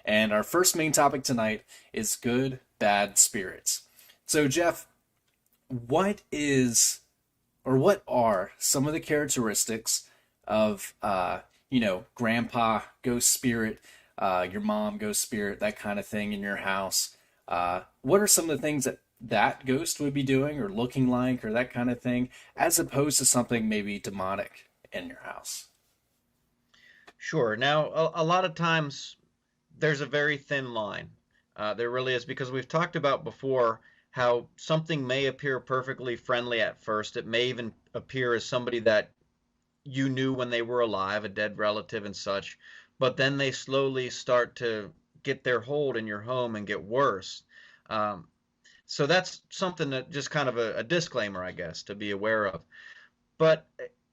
And our first main topic tonight is good, bad spirits. So, Jeff, what is or what are some of the characteristics of, grandpa ghost spirit, your mom ghost spirit, that kind of thing in your house? What are some of the things that that ghost would be doing or looking like or that kind of thing, as opposed to something maybe demonic in your house? Sure. Now, a lot of times there's a very thin line. There really is, because we've talked about before how something may appear perfectly friendly at first. It may even appear as somebody that you knew when they were alive, a dead relative and such, but then they slowly start to get their hold in your home and get worse. Um, so that's something that just kind of a disclaimer, I guess, to be aware of. But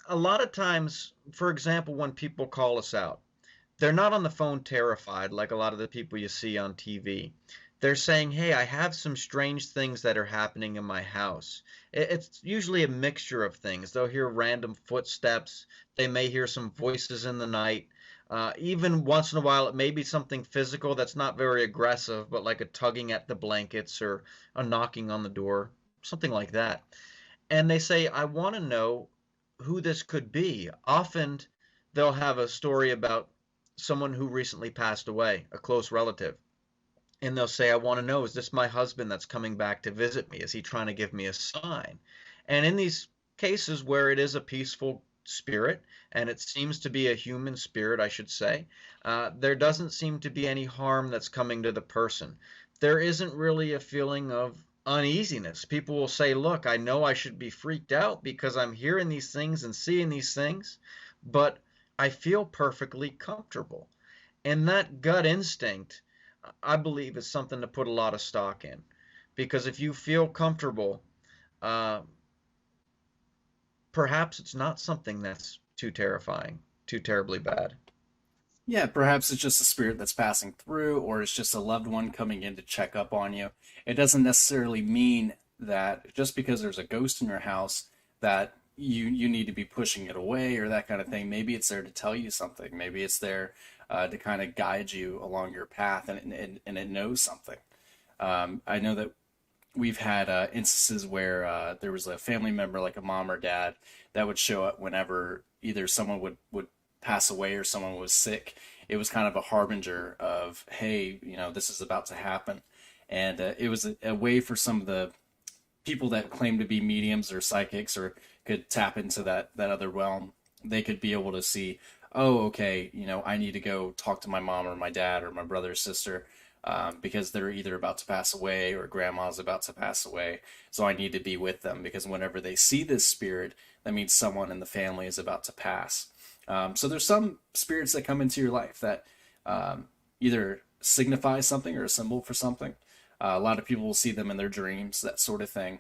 a lot of times, for example, when people call us out, they're not on the phone terrified like a lot of the people you see on TV. They're saying, "Hey, I have some strange things that are happening in my house." It's usually a mixture of things. They'll hear random footsteps. They may hear some voices in the night. Even once in a while, it may be something physical that's not very aggressive, but like a tugging at the blankets or a knocking on the door, something like that. And they say, "I want to know who this could be." Often they'll have a story about someone who recently passed away, a close relative. And they'll say, "I want to know, is this my husband that's coming back to visit me? Is he trying to give me a sign?" And in these cases where it is a peaceful spirit, and it seems to be a human spirit, I should say, there doesn't seem to be any harm that's coming to the person. There isn't really a feeling of uneasiness. People will say, "Look, I know I should be freaked out because I'm hearing these things and seeing these things, but I feel perfectly comfortable." And that gut instinct, I believe, is something to put a lot of stock in. Because if you feel comfortable, uh, perhaps it's not something that's too terrifying, too terribly bad. Yeah, perhaps it's just a spirit that's passing through, or it's just a loved one coming in to check up on you. It doesn't necessarily mean that just because there's a ghost in your house that you need to be pushing it away or that kind of thing. Maybe it's there to tell you something. Maybe it's there to kind of guide you along your path, and it knows something. I know that we've had instances where there was a family member, like a mom or dad, that would show up whenever either someone would pass away or someone was sick. It was kind of a harbinger of, hey, this is about to happen. And it was a way for some of the people that claim to be mediums or psychics or could tap into that other realm. They could be able to see, oh, okay, I need to go talk to my mom or my dad or my brother or sister, because they're either about to pass away or grandma's about to pass away. So I need to be with them because whenever they see this spirit, that means someone in the family is about to pass. So there's some spirits that come into your life that either signify something or a symbol for something. A lot of people will see them in their dreams, that sort of thing,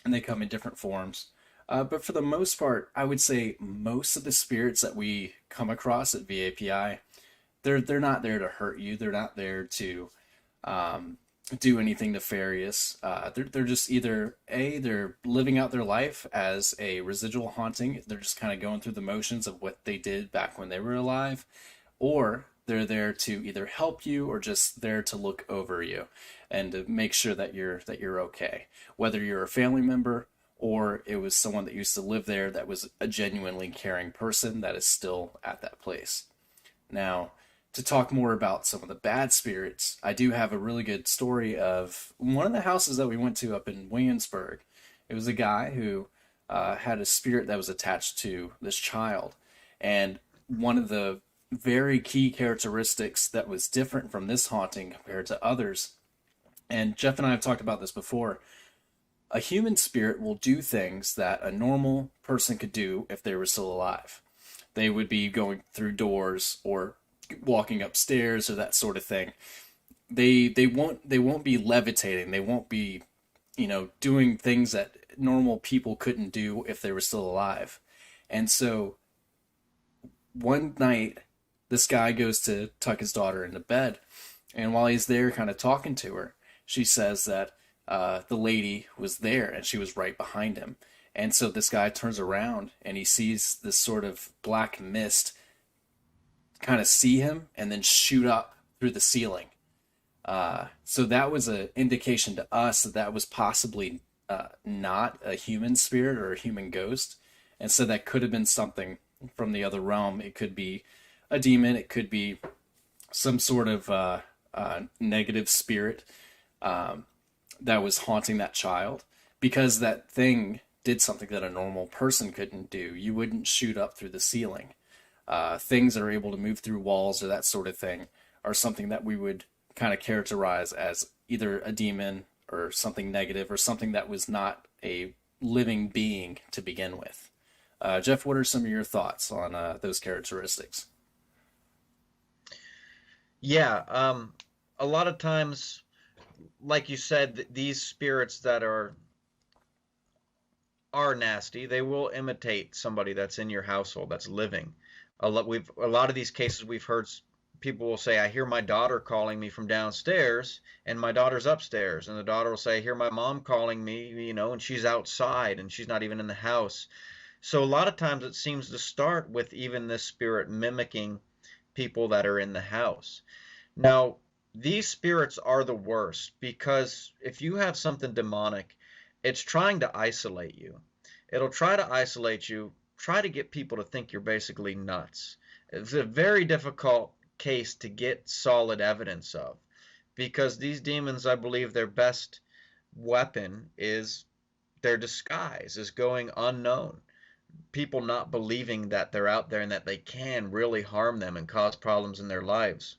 and they come in different forms. But for the most part, I would say most of the spirits that we come across at VAPI, they're not there to hurt you. They're not there to um, do anything nefarious. They're just either they're living out their life as a residual haunting. They're just kind of going through the motions of what they did back when they were alive, or they're there to either help you or just there to look over you and to make sure that you're okay. Whether you're a family member or it was someone that used to live there that was a genuinely caring person that is still at that place. Now, to talk more about some of the bad spirits, I do have a really good story of one of the houses that we went to up in Williamsburg. It was a guy who had a spirit that was attached to this child. And one of the very key characteristics that was different from this haunting compared to others, and Jeff and I have talked about this before, a human spirit will do things that a normal person could do if they were still alive. They would be going through doors or walking upstairs or that sort of thing. They won't be levitating. They won't be, doing things that normal people couldn't do if they were still alive. And so one night this guy goes to tuck his daughter into bed, and while he's there kind of talking to her, she says that the lady was there and she was right behind him. And so this guy turns around and he sees this sort of black mist kind of see him and then shoot up through the ceiling. So that was an indication to us that that was possibly not a human spirit or a human ghost. And so that could have been something from the other realm. It could be a demon, it could be some sort of negative spirit that was haunting that child because that thing did something that a normal person couldn't do. You wouldn't shoot up through the ceiling. Things that are able to move through walls or that sort of thing are something that we would kind of characterize as either a demon or something negative or something that was not a living being to begin with. Jeff, what are some of your thoughts on those characteristics? Yeah, a lot of times, like you said, these spirits that are nasty, they will imitate somebody that's in your household that's living. A lot of these cases we've heard people will say, I hear my daughter calling me from downstairs and my daughter's upstairs. And the daughter will say, I hear my mom calling me, and she's outside and she's not even in the house. So a lot of times it seems to start with even this spirit mimicking people that are in the house. Now, these spirits are the worst because if you have something demonic, it's trying to isolate you. It'll try to isolate you, try to get people to think you're basically nuts. It's a very difficult case to get solid evidence of because these demons, I believe their best weapon is their disguise, is going unknown. People not believing that they're out there and that they can really harm them and cause problems in their lives.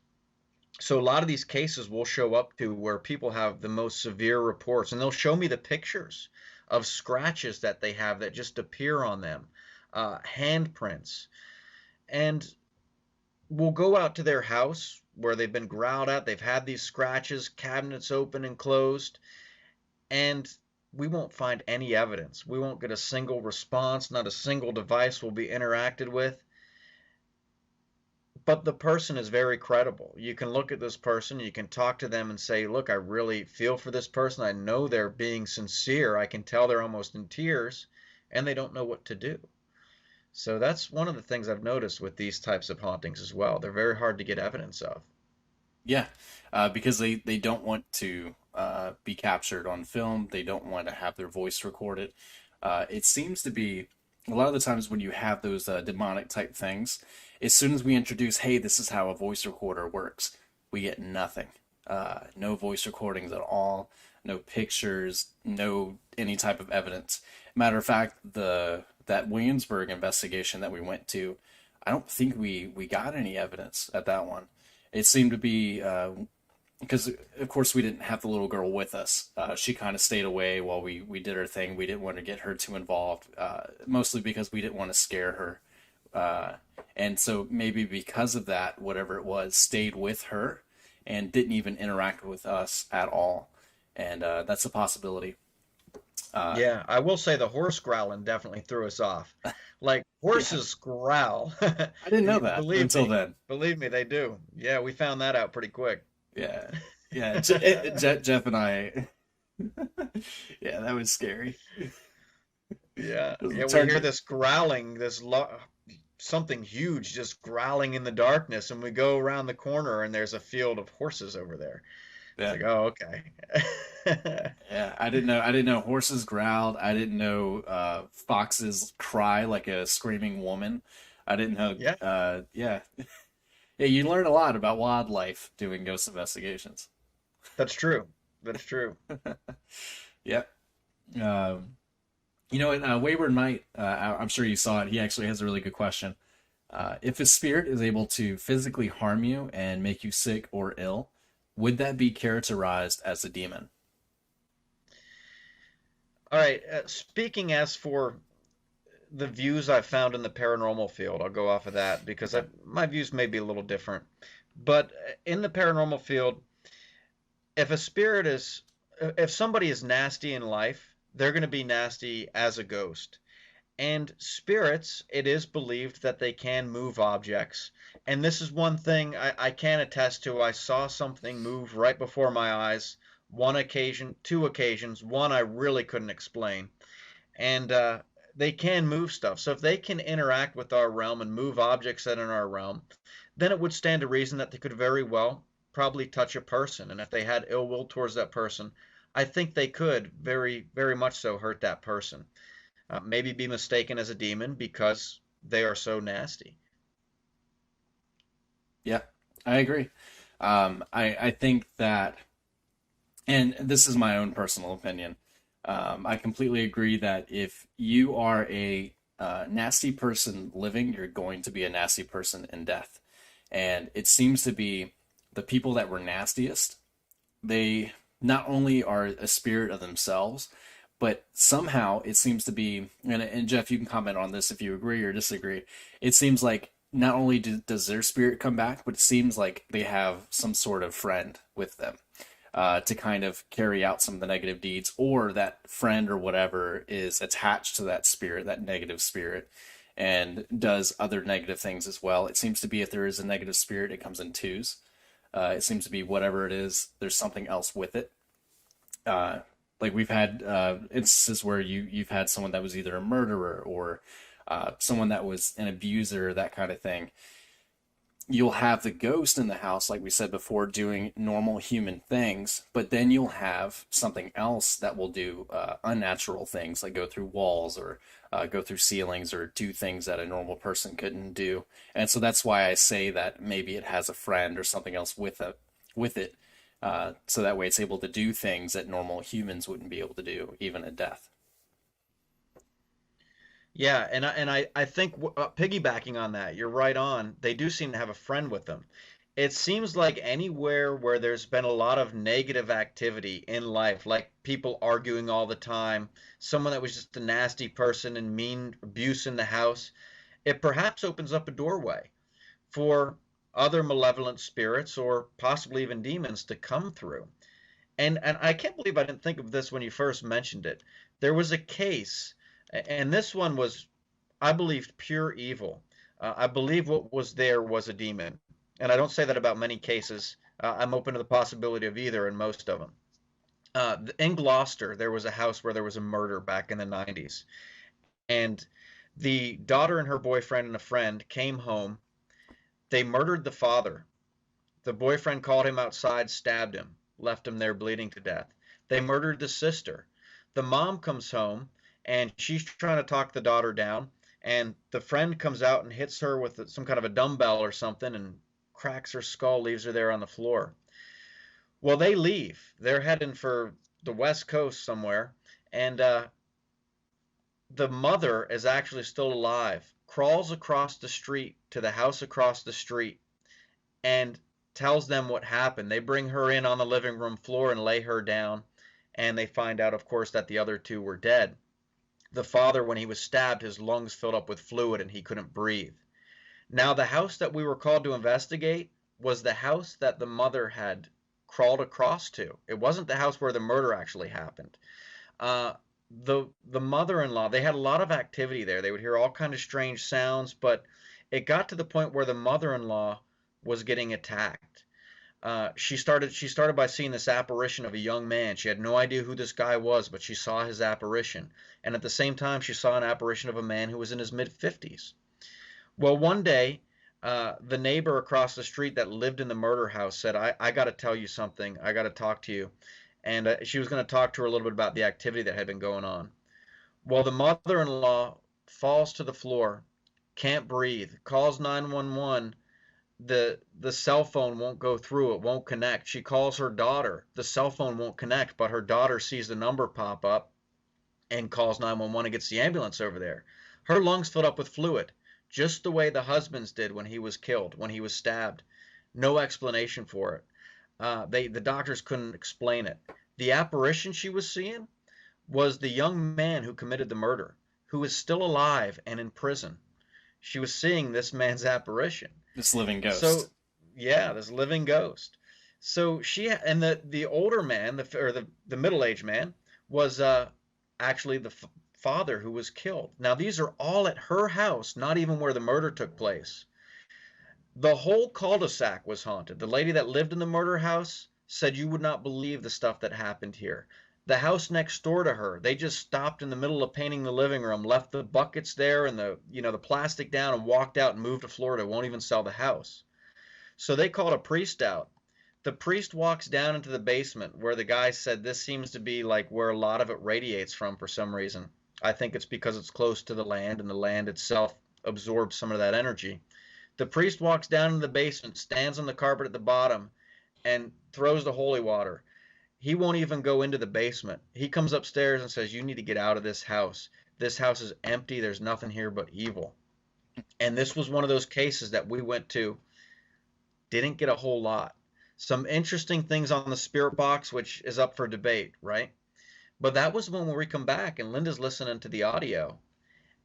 So a lot of these cases will show up to where people have the most severe reports, and they'll show me the pictures of scratches that they have that just appear on them, handprints, and we'll go out to their house where they've been growled at. They've had these scratches, cabinets open and closed, and we won't find any evidence. We won't get a single response. Not a single device will be interacted with. But the person is very credible. You can look at this person, you can talk to them and say, look, I really feel for this person. I know they're being sincere. I can tell they're almost in tears and they don't know what to do. So that's one of the things I've noticed with these types of hauntings as well. They're very hard to get evidence of. Yeah, because they don't want to be captured on film. They don't want to have their voice recorded. It seems to be a lot of the times when you have those demonic type things, as soon as we introduce, hey, this is how a voice recorder works, we get nothing. No voice recordings at all, no pictures, no any type of evidence. Matter of fact, the that Williamsburg investigation that we went to, I don't think we got any evidence at that one. It seemed to be because of course we didn't have the little girl with us. She kind of stayed away while we did our thing. We didn't want to get her too involved, mostly because we didn't want to scare her. And so maybe because of that, whatever it was, stayed with her and didn't even interact with us at all. And that's a possibility. Uh, Yeah, I will say the horse growling definitely threw us off. Like yeah, horses growl. I didn't know that Believe until me, then. believe me, they do. Yeah, we found that out pretty quick. Yeah, yeah. Jeff and I. Yeah, that was scary. Yeah, yeah, we Turned hear this growling, something huge just growling in the darkness, and we go around the corner and there's a field of horses over there. It's yeah. like, oh, okay. Yeah, I didn't know horses growled. I didn't know foxes cry like a screaming woman. I didn't know. Yeah, Yeah, yeah. You learn a lot about wildlife doing ghost investigations. that's true. That's true. Yep. Um, in Wayward Knight, I'm sure you saw it. He actually has a really good question. If a spirit is able to physically harm you and make you sick or ill, would that be characterized as a demon? All right, speaking as for the views I've found in the paranormal field, I'll go off of that because Okay. my views may be a little different. But in the paranormal field, if a spirit is, if somebody is nasty in life, they're going to be nasty as a ghost. And spirits, it is believed that they can move objects. And this is one thing I can attest to. I saw something move right before my eyes, one occasion, two occasions, one I really couldn't explain. And they can move stuff. So if they can interact with our realm and move objects that are in our realm, then it would stand to reason that they could very well probably touch a person, and if they had ill will towards that person, I think they could very, very much so hurt that person. Maybe be mistaken as a demon because they are so nasty. Yeah, I agree. I think that, and this is my own personal opinion. I completely agree that if you are a nasty person living, you're going to be a nasty person in death. And it seems to be the people that were nastiest, they not only are a spirit of themselves, but somehow it seems to be, and Jeff, you can comment on this if you agree or disagree. It seems like not only does their spirit come back, but it seems like they have some sort of friend with them to kind of carry out some of the negative deeds, or that friend or whatever is attached to that spirit, that negative spirit, and does other negative things as well. It seems to be if there is a negative spirit, it comes in twos. It seems to be whatever it is, there's something else with it. Uh, like we've had instances where you've had someone that was either a murderer or someone that was an abuser, that kind of thing. You'll have the ghost in the house, like we said before, doing normal human things, but then you'll have something else that will do unnatural things, like go through walls or go through ceilings or do things that a normal person couldn't do. And so that's why I say that maybe it has a friend or something else with it, so that way it's able to do things that normal humans wouldn't be able to do, even at death. Yeah, and I think piggybacking on that, you're right on. They do seem to have a friend with them. It seems like anywhere where there's been a lot of negative activity in life, like people arguing all the time, someone that was just a nasty person and mean abuse in the house, it perhaps opens up a doorway for other malevolent spirits or possibly even demons to come through. And I can't believe I didn't think of this when you first mentioned it. There was a case, and this one was, I believed, pure evil. I believe what was there was a demon. And I don't say that about many cases. I'm open to the possibility of either in most of them. In Gloucester, there was a house where there was a murder back in the 90s. And the daughter and her boyfriend and a friend came home. They murdered the father. The boyfriend called him outside, stabbed him, left him there bleeding to death. They murdered the sister. The mom comes home and she's trying to talk the daughter down, and the friend comes out and hits her with some kind of a dumbbell or something and cracks her skull, leaves her there on the floor. Well, they leave. They're heading for the West Coast somewhere, and the mother is actually still alive, crawls across the street to the house across the street, and tells them what happened. They bring her in on the living room floor and lay her down, and they find out, of course, that the other two were dead. The father, when he was stabbed, his lungs filled up with fluid and he couldn't breathe. Now, the house that we were called to investigate was the house that the mother had crawled across to. It wasn't the house where the murder actually happened. Uh, the mother-in-law, they had a lot of activity there. They would hear all kind of strange sounds, but it got to the point where the mother-in-law was getting attacked. She started by seeing this apparition of a young man. She had no idea who this guy was, but she saw his apparition. And at the same time, she saw an apparition of a man who was in his mid 50s. Well, one day, the neighbor across the street that lived in the murder house said, I got to tell you something. I got to talk to you. And she was going to talk to her a little bit about the activity that had been going on. Well, the mother-in-law falls to the floor, can't breathe, calls 911. The cell phone won't go through, it won't connect. She calls her daughter, the cell phone won't connect, but her daughter sees the number pop up and calls 911 and gets the ambulance over there. Her lungs filled up with fluid, just the way the husband's did when he was killed, when he was stabbed. No explanation for it. The doctors couldn't explain it. The apparition she was seeing was the young man who committed the murder, who is still alive and in prison. She was seeing this man's apparition. This living So, ghost. yeah, this living ghost. So and the older man, the middle-aged man, was actually the father who was killed. Now these are all at her house, not even where the murder took place. The whole cul-de-sac was haunted. The lady that lived in the murder house said you would not believe the stuff that happened here. The house next door to her, they just stopped in the middle of painting the living room, left the buckets there and the plastic down and walked out and moved to Florida, won't even sell the house. So they called a priest out. The priest walks down into the basement where the guy said this seems to be like where a lot of it radiates from for some reason. I think it's because it's close to the land and the land itself absorbs some of that energy. The priest walks down into the basement, stands on the carpet at the bottom, and throws the holy water. He won't even go into the basement. He comes upstairs and says, "You need to get out of this house. This house is empty. There's nothing here but evil." And this was one of those cases that we went to, didn't get a whole lot. Some interesting things on the spirit box, which is up for debate, right? But that was when we come back and Linda's listening to the audio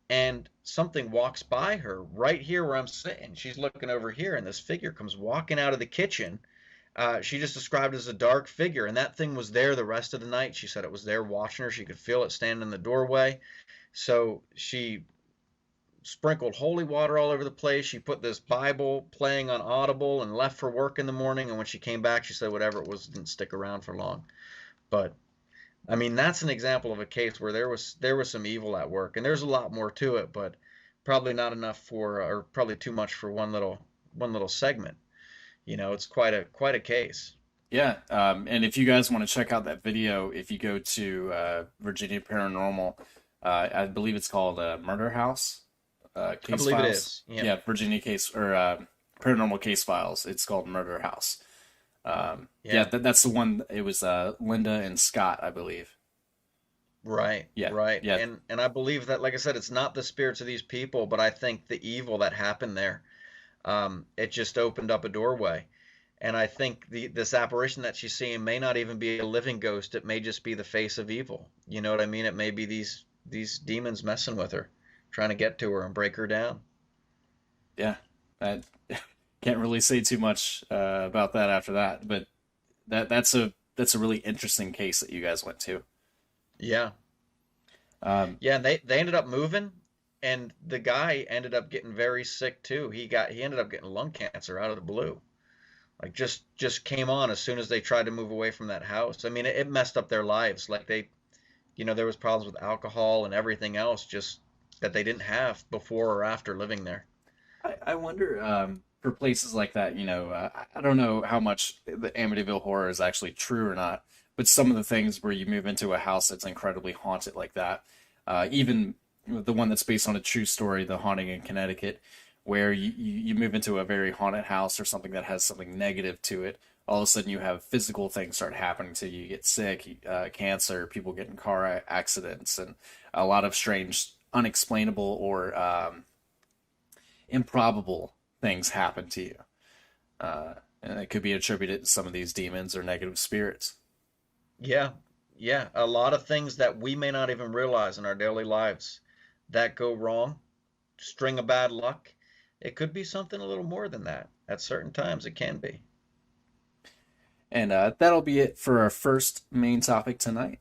and something walks by her right here where I'm sitting. She's looking over here and this figure comes walking out of the kitchen. She just described it as a dark figure, and that thing was there the rest of the night. She said it was there watching her. She could feel it standing in the doorway. So she sprinkled holy water all over the place. She put this Bible playing on Audible and left for work in the morning. And when she came back, she said whatever it was didn't stick around for long. But I mean, that's an example of a case where there was some evil at work, and there's a lot more to it, but probably not enough for, or probably too much for one little segment. It's quite a case. Yeah, and if you guys want to check out that video, if you go to Virginia Paranormal, I believe it's called Murder House I Case believe it Files. is. Yeah. Yeah, Virginia Case or Paranormal Case Files. It's called Murder House. Yeah, Yeah. that's the one. It was Linda and Scott, I believe. Right, Yeah, right. yeah, And I believe that, like I said, it's not the spirits of these people, but I think the evil that happened there, it just opened up a doorway. And I think this apparition that she's seeing may not even be a living ghost. It may just be the face of evil. You know what I mean? It may be these demons messing with her, trying to get to her and break her down. yeah. I can't really say too much about that after that, but that's a really interesting case that you guys went to. Yeah. Um, Yeah, and they ended up moving, and the guy ended up getting very sick too. He ended up getting lung cancer out of the blue. Like just came on as soon as they tried to move away from that house. I mean, it messed up their lives. Like there was problems with alcohol and everything else just that they didn't have before or after living there. I wonder for places like that, I don't know how much the Amityville horror is actually true or not, but some of the things where you move into a house that's incredibly haunted like that, even the one that's based on a true story, The Haunting in Connecticut, where you move into a very haunted house or something that has something negative to it, all of a sudden you have physical things start happening to you. You get sick, cancer, people get in car accidents, and a lot of strange, unexplainable or improbable things happen to you. And it could be attributed to some of these demons or negative spirits. Yeah, yeah, a lot of things that we may not even realize in our daily lives that go wrong, string of bad luck. It could be something a little more than that. At certain times, it can be. And that'll be it for our first main topic tonight.